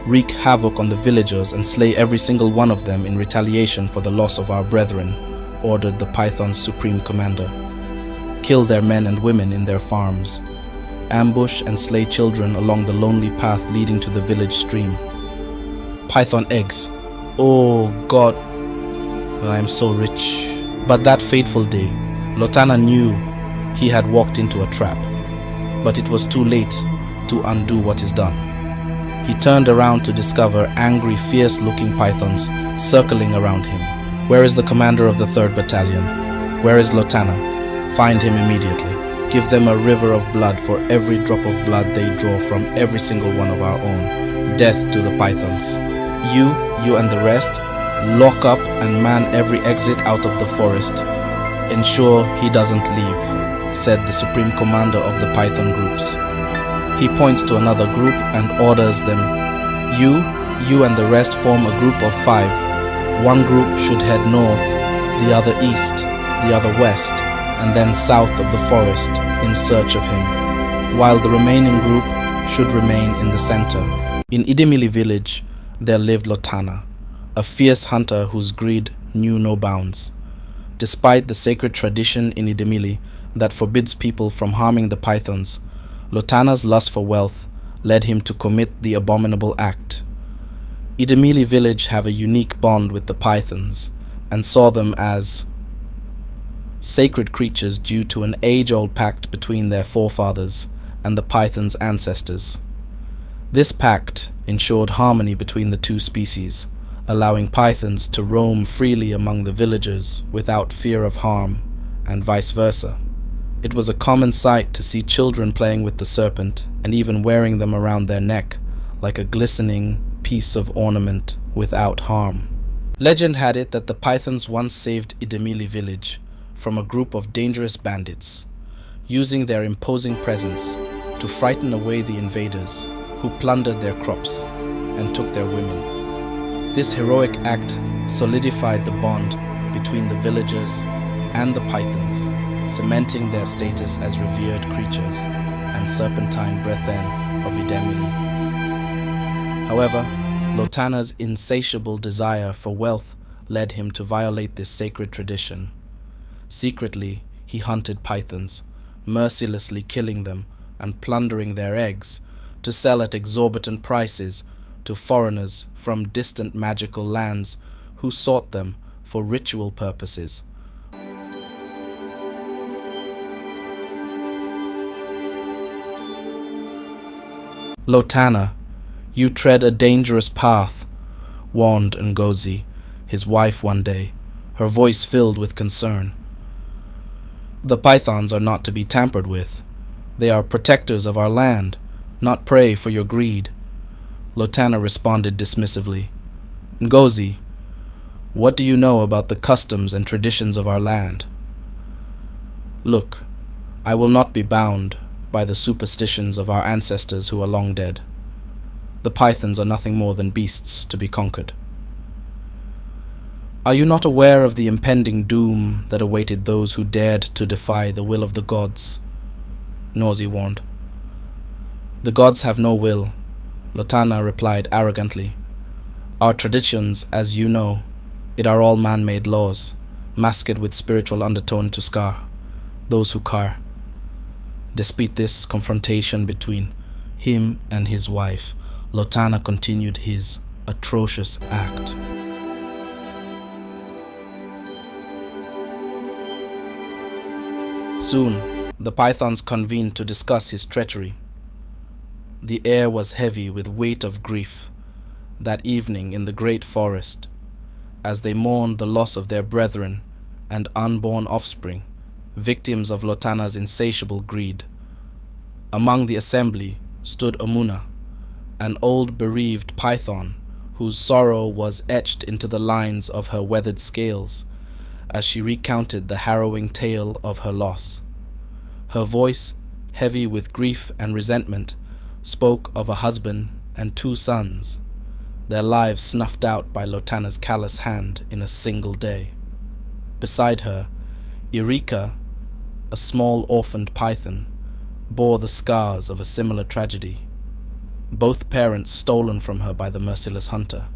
Wreak havoc on the villagers and slay every single one of them in retaliation for the loss of our brethren, ordered the Python's supreme commander. Kill their men and women in their farms. Ambush and slay children along the lonely path leading to the village stream. Python eggs. Oh God, I am so rich. But that fateful day, Lotana knew he had walked into a trap. But it was too late to undo what is done. He turned around to discover angry, fierce-looking pythons circling around him. Where is the commander of the 3rd Battalion? Where is Lotana? Find him immediately. Give them a river of blood for every drop of blood they draw from every single one of our own. Death to the pythons. You and the rest, lock up and man every exit out of the forest. Ensure he doesn't leave, said the supreme commander of the python groups. He points to another group and orders them. You and the rest form a group of 5. One group should head north, the other east, the other west, and then south of the forest in search of him, while the remaining group should remain in the center. In Idemili village, there lived Lotana, a fierce hunter whose greed knew no bounds. Despite the sacred tradition in Idemili that forbids people from harming the pythons, Lotana's lust for wealth led him to commit the abominable act. Idemili village have a unique bond with the pythons and saw them as sacred creatures due to an age-old pact between their forefathers and the python's ancestors. This pact ensured harmony between the two species, allowing pythons to roam freely among the villagers without fear of harm, and vice versa. It was a common sight to see children playing with the serpent and even wearing them around their neck like a glistening piece of ornament without harm. Legend had it that the pythons once saved Idemili village from a group of dangerous bandits, using their imposing presence to frighten away the invaders who plundered their crops and took their women. This heroic act solidified the bond between the villagers and the pythons, cementing their status as revered creatures and serpentine brethren of Idemili. However, Lotana's insatiable desire for wealth led him to violate this sacred tradition. Secretly, he hunted pythons, mercilessly killing them and plundering their eggs to sell at exorbitant prices to foreigners from distant magical lands who sought them for ritual purposes. Lotana, you tread a dangerous path, warned Ngozi, his wife, one day, her voice filled with concern. The pythons are not to be tampered with. They are protectors of our land, not prey for your greed. Lotana responded dismissively. Ngozi, what do you know about the customs and traditions of our land? Look, I will not be bound by the superstitions of our ancestors who are long dead. The pythons are nothing more than beasts to be conquered. Are you not aware of the impending doom that awaited those who dared to defy the will of the gods? Ngozi warned. The gods have no will, Lotana replied arrogantly. Our traditions, as you know, it are all man-made laws, masked with spiritual undertone to scar those who car. Despite this confrontation between him and his wife, Lotana continued his atrocious act. Soon, the pythons convened to discuss his treachery. The air was heavy with weight of grief that evening in the great forest, as they mourned the loss of their brethren and unborn offspring, victims of Lotana's insatiable greed. Among the assembly stood Omuna, an old bereaved python whose sorrow was etched into the lines of her weathered scales as she recounted the harrowing tale of her loss. Her voice, heavy with grief and resentment, spoke of a husband and 2 sons, their lives snuffed out by Lotana's callous hand in a single day. Beside her, Eureka, a small orphaned python, bore the scars of a similar tragedy. both parents stolen from her by the merciless hunter.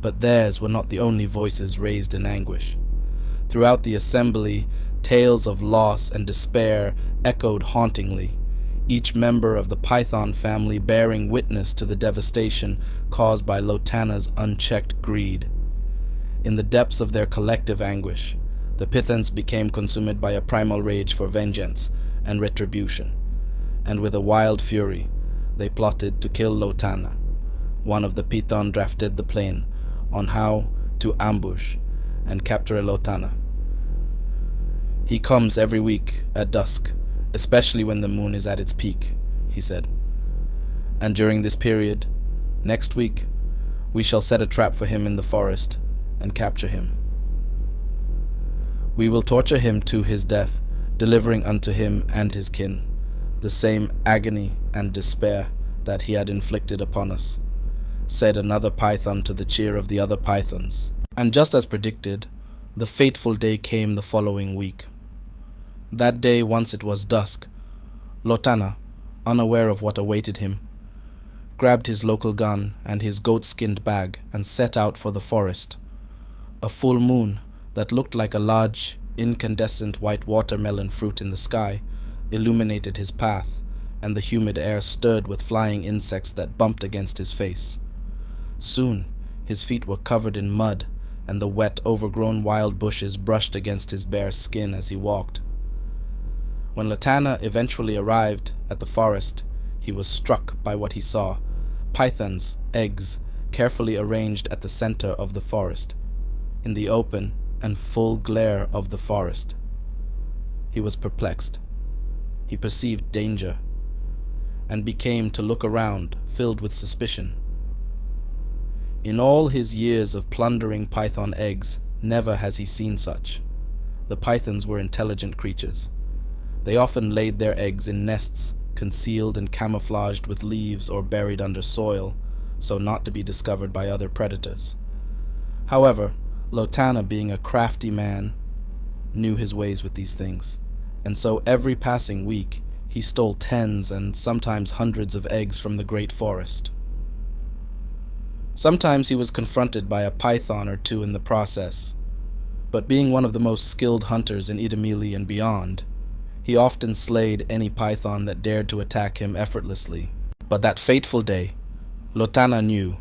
But theirs were not the only voices raised in anguish. Throughout the assembly, tales of loss and despair echoed hauntingly, each member of the python family bearing witness to the devastation caused by Lotana's unchecked greed. In the depths of their collective anguish, the Pythons became consumed by a primal rage for vengeance and retribution, and with a wild fury, they plotted to kill Lotana. One of the Python drafted the plan on how to ambush and capture Lotana. "He comes every week at dusk, especially when the moon is at its peak," he said. "And during this period, next week, we shall set a trap for him in the forest and capture him. We will torture him to his death, delivering unto him and his kin the same agony and despair that he had inflicted upon us," said another python to the cheer of the other pythons. And just as predicted, the fateful day came the following week. That day, once it was dusk, Lotana, unaware of what awaited him, grabbed his local gun and his goat-skinned bag and set out for the forest. A full moon that looked like a large, incandescent white watermelon fruit in the sky illuminated his path, and the humid air stirred with flying insects that bumped against his face. Soon, his feet were covered in mud, and the wet, overgrown wild bushes brushed against his bare skin as he walked. When Lotana eventually arrived at the forest, he was struck by what he saw: pythons' eggs carefully arranged at the center of the forest, in the open and full glare of the forest. He was perplexed. He perceived danger, and became to look around, filled with suspicion. In all his years of plundering python eggs, never has he seen such. The pythons were intelligent creatures. They often laid their eggs in nests, concealed and camouflaged with leaves or buried under soil, so not to be discovered by other predators. However, Lotana, being a crafty man, knew his ways with these things, and so every passing week he stole tens and sometimes hundreds of eggs from the great forest. Sometimes he was confronted by a python or two in the process, but being one of the most skilled hunters in Idemili and beyond, he often slayed any python that dared to attack him effortlessly. But that fateful day, Lotana knew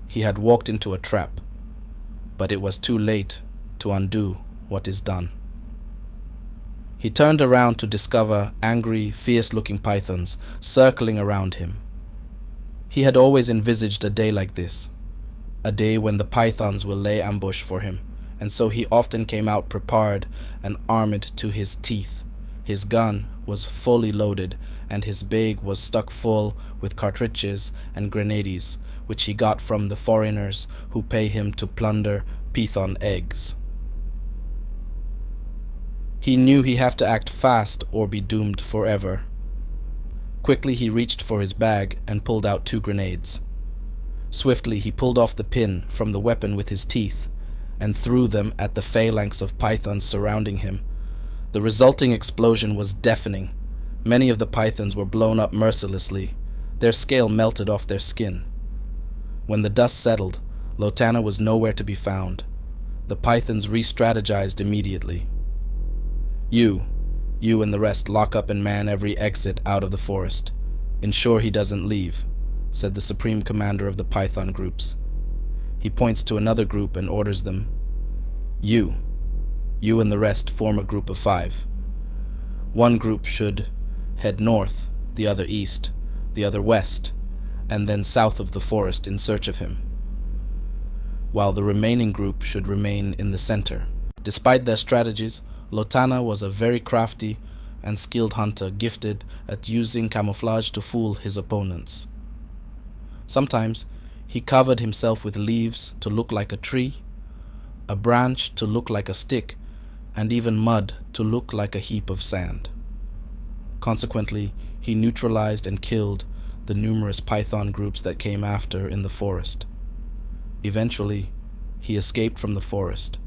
he had walked into a trap, but it was too late to undo what is done. He turned around to discover angry, fierce-looking pythons circling around him. He had always envisaged a day like this, a day when the pythons will lay ambush for him, and so he often came out prepared and armed to his teeth. His gun was fully loaded, and his bag was stuck full with cartridges and grenades, which he got from the foreigners who pay him to plunder python eggs. He knew he had to act fast or be doomed forever. Quickly he reached for his bag and pulled out 2 grenades. Swiftly he pulled off the pin from the weapon with his teeth and threw them at the phalanx of pythons surrounding him. The resulting explosion was deafening. Many of the pythons were blown up mercilessly. Their scale melted off their skin. When the dust settled, Lotana was nowhere to be found. The pythons re-strategized immediately. You and the rest lock up and man every exit out of the forest. Ensure he doesn't leave," said the supreme commander of the python groups. He points to another group and orders them. You and the rest form a group of 5. One group should head north, the other east, the other west, and then south of the forest in search of him, while the remaining group should remain in the center. Despite their strategies, Lotana was a very crafty and skilled hunter, gifted at using camouflage to fool his opponents. Sometimes he covered himself with leaves to look like a tree, a branch to look like a stick, and even mud to look like a heap of sand. Consequently, he neutralized and killed the numerous python groups that came after in the forest. Eventually, he escaped from the forest.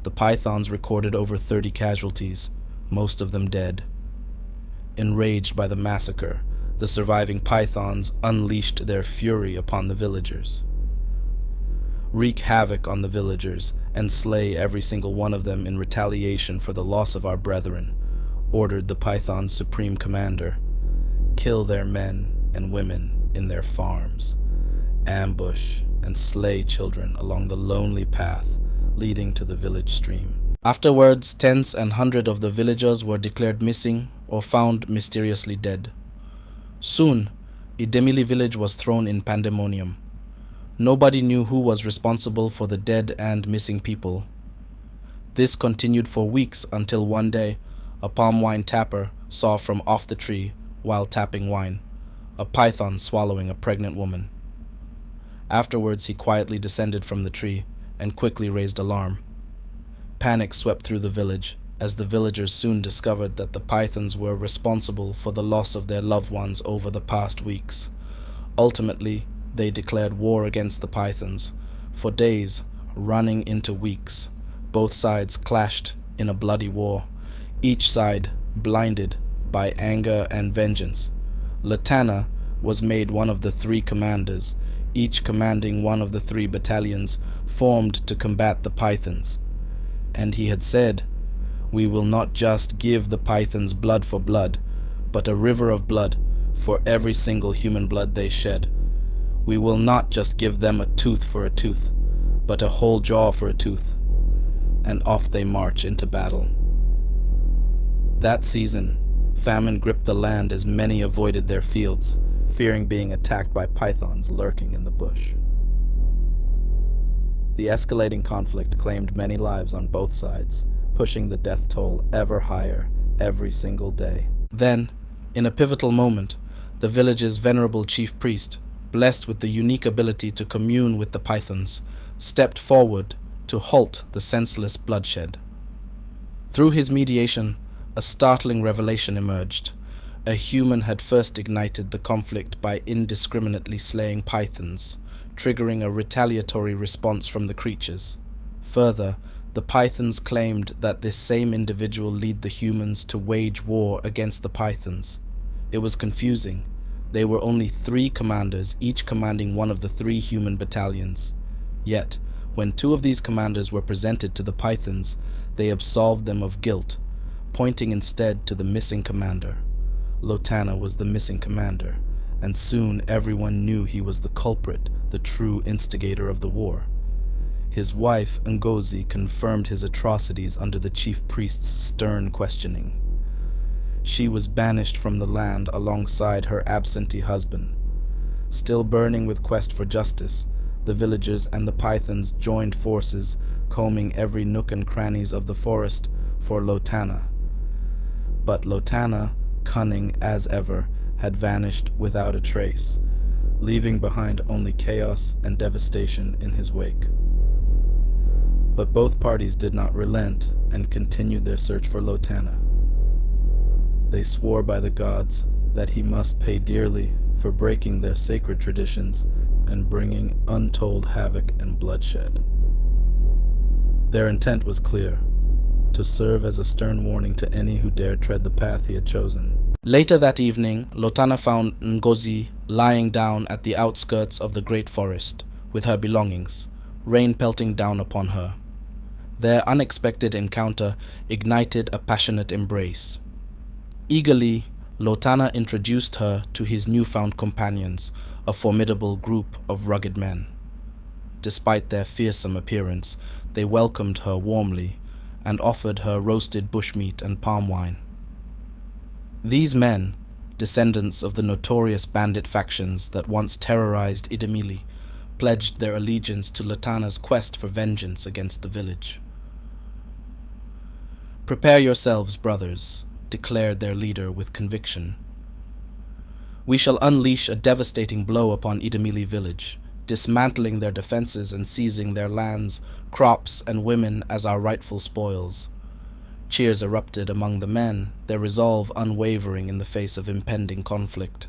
The pythons recorded over 30 casualties, most of them dead. Enraged by the massacre, The surviving pythons unleashed their fury upon the villagers. Wreak havoc on the villagers and slay every single one of them in retaliation for the loss of our brethren, ordered the python's supreme commander. Kill their men and women in their farms, ambush and slay children along the lonely path leading to the village stream. Afterwards, tens and hundreds of the villagers were declared missing or found mysteriously dead. Soon, Idemili village was thrown in pandemonium. Nobody knew who was responsible for the dead and missing people. This continued for weeks until one day, a palm wine tapper saw from off the tree, while tapping wine, a python swallowing a pregnant woman. Afterwards, he quietly descended from the tree and quickly raised alarm. Panic swept through the village, as the villagers soon discovered that the pythons were responsible for the loss of their loved ones over the past weeks. Ultimately, they declared war against the pythons. For days, running into weeks, both sides clashed in a bloody war, each side blinded by anger and vengeance. Lotana was made one of the three commanders, each commanding one of the three battalions formed to combat the pythons. And he had said, "We will not just give the pythons blood for blood, but a river of blood for every single human blood they shed. We will not just give them a tooth for a tooth, but a whole jaw for a tooth." And off they march into battle. That season, famine gripped the land as many avoided their fields, fearing being attacked by pythons lurking in the bush. The escalating conflict claimed many lives on both sides, pushing the death toll ever higher every single day. Then, in a pivotal moment, the village's venerable chief priest, blessed with the unique ability to commune with the pythons, stepped forward to halt the senseless bloodshed. Through his mediation, a startling revelation emerged. A human had first ignited the conflict by indiscriminately slaying pythons, triggering a retaliatory response from the creatures. Further, the pythons claimed that this same individual led the humans to wage war against the pythons. It was confusing. They were only three commanders, each commanding one of the three human battalions. Yet, when two of these commanders were presented to the pythons, they absolved them of guilt, pointing instead to the missing commander. Lotana was the missing commander, and soon everyone knew he was the culprit, the true instigator of the war. His wife, Ngozi, confirmed his atrocities under the chief priest's stern questioning. She was banished from the land alongside her absentee husband. Still burning with quest for justice, the villagers and the pythons joined forces, combing every nook and crannies of the forest for Lotana. But Lotana, cunning as ever, had vanished without a trace, leaving behind only chaos and devastation in his wake. But both parties did not relent and continued their search for Lotana. They swore by the gods that he must pay dearly for breaking their sacred traditions and bringing untold havoc and bloodshed. Their intent was clear: to serve as a stern warning to any who dared tread the path he had chosen. Later that evening, Lotana found Ngozi lying down at the outskirts of the great forest, with her belongings, rain pelting down upon her. Their unexpected encounter ignited a passionate embrace. Eagerly, Lotana introduced her to his newfound companions, a formidable group of rugged men. Despite their fearsome appearance, they welcomed her warmly and offered her roasted bushmeat and palm wine. These men, descendants of the notorious bandit factions that once terrorized Idemili, pledged their allegiance to Lotana's quest for vengeance against the village. "Prepare yourselves, brothers," declared their leader with conviction. "We shall unleash a devastating blow upon Idemili village, dismantling their defenses and seizing their lands, crops, and women as our rightful spoils." Cheers erupted among the men, their resolve unwavering in the face of impending conflict.